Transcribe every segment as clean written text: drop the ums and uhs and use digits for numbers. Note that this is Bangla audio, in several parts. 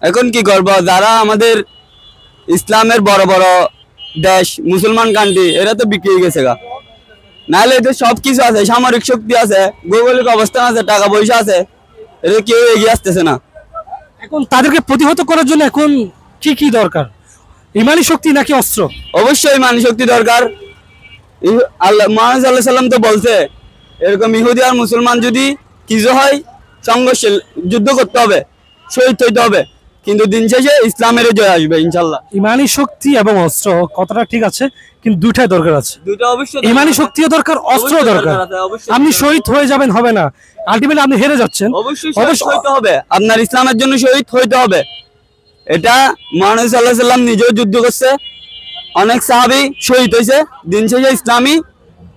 এখন কি করব, যারা আমাদের ইসলামের বড় বড় দেশ মুসলমান কান্ট্রি এরা তো বিক্রি হয়ে গেছে গা। নাহলে এদের সবকিছু আছে, সামরিক শক্তি আছে, ভৌগোলিক অবস্থান আছে, টাকা পয়সা আছে, এটা কেউ এগিয়ে আসতেছে না। এখন তাদেরকে প্রতিহত করার জন্য এখন কি কি দরকার, ইমানি শক্তি নাকি অস্ত্র? অবশ্যই ইমানি শক্তি দরকার। আল্লাহ মুহাম্মদ সাল্লাল্লাহু আলাইহি ওয়াসাল্লাম তো বলছে এরকম ইহুদি আর মুসলমান যদি কিছু হয় সংঘর্ষে যুদ্ধ করতে হবে, শহীদ হইতে হবে, কিন্তু দিন শেষে ইসলামের জয় আসবে ইনশাল্লাহ। ইমানি শক্তি এবং অস্ত্র কথাটা ঠিক আছে, কিন্তু দুইটাই দরকার আছে। দুটো অবশ্যই, ইমানি শক্তিও দরকার, অস্ত্র দরকার। আপনি শহীদ হয়ে যাবেন হবে না, আলটিমেটলি আপনি হেরে যাচ্ছেন। অবশ্যই শহীদ হইতে হবে, আপনার ইসলামের জন্য শহীদ হইতে হবে। এটা মুহাম্মদ সাল্লাল্লাহু আলাইহি ওয়াসাল্লাম নিজেও যুদ্ধ করছে, অনেক সাহাবী শহীদ হয়েছে, দিন শেষে ইসলামই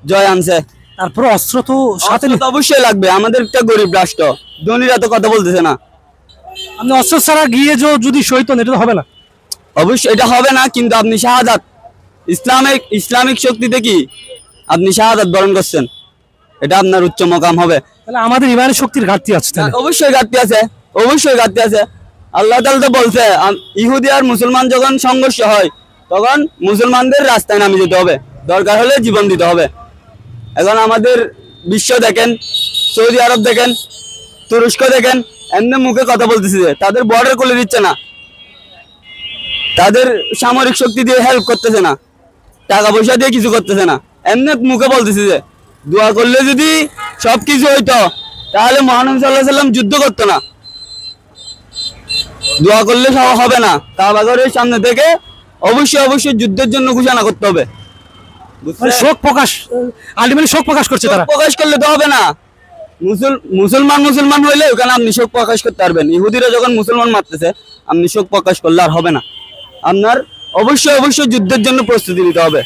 জয় আনছে। তারপর অস্ত্র তো সাথে অস্ত্র তো অবশ্যই লাগবে, আমাদের একটা গরিব রাষ্ট্র, ধনীরা তো কথা বলতেছে না। আপনি অস্ত্র ছাড়া গিয়ে যদি শহীদ হন এটা তো হবে না। অবশ্যই এটা হবে না, কিন্তু আপনি শাহাদাত ইসলামিক শক্তিতে কি আপনি শাহাদাত বরণ করছেন, এটা আপনার উচ্চ মকাম হবে। তাহলে আমাদের ইমানি শক্তির ঘাটতি আছে তাহলে। অবশ্যই ঘাটতি আছে, অবশ্যই ঘাটতি আছে। আল্লাহ তাআলা তো বলছে ইহুদি আর মুসলমান যখন সংঘর্ষ হয় তখন মুসলমানদের রাস্তায় নামিয়ে যেতে হবে, দরকার হলে জীবন দিতে হবে। এখন আমাদের বিশ্ব দেখেন, সৌদি আরব দেখেন, তুরস্ক দেখেন, এমনি মুখে কথা বলতেছে যে তাদের বর্ডার খুলে দিচ্ছে না, তাদের সামরিক শক্তি দিয়ে হেল্প করতেছে না, টাকা পয়সা দিয়ে কিছু করতেছে না, এমনি মুখে বলতেছে যে দোয়া করলে যদি সবকিছু হইতো তাহলে মুহাম্মদ সাল্লাল্লাহু আলাইহি ওয়াসাল্লাম যুদ্ধ করতো না। দোয়া করলে সব হবে না, কাবা ঘরের সামনে থেকে অবশ্যই যুদ্ধের জন্য ঘোষণা করতে হবে। শোক প্রকাশ, আলটিমেটলি শোক প্রকাশ করছে তারা। প্রকাশ করলে তো হবে না, মুসলমান হইলে ওখানে আপনি শোক প্রকাশ করতে পারবেন। ইহুদিরা যখন মুসলমান মারতেছে আপনি শোক প্রকাশ করলে আর হবে না, আপনার অবশ্যই যুদ্ধের জন্য প্রস্তুতি নিতে হবে।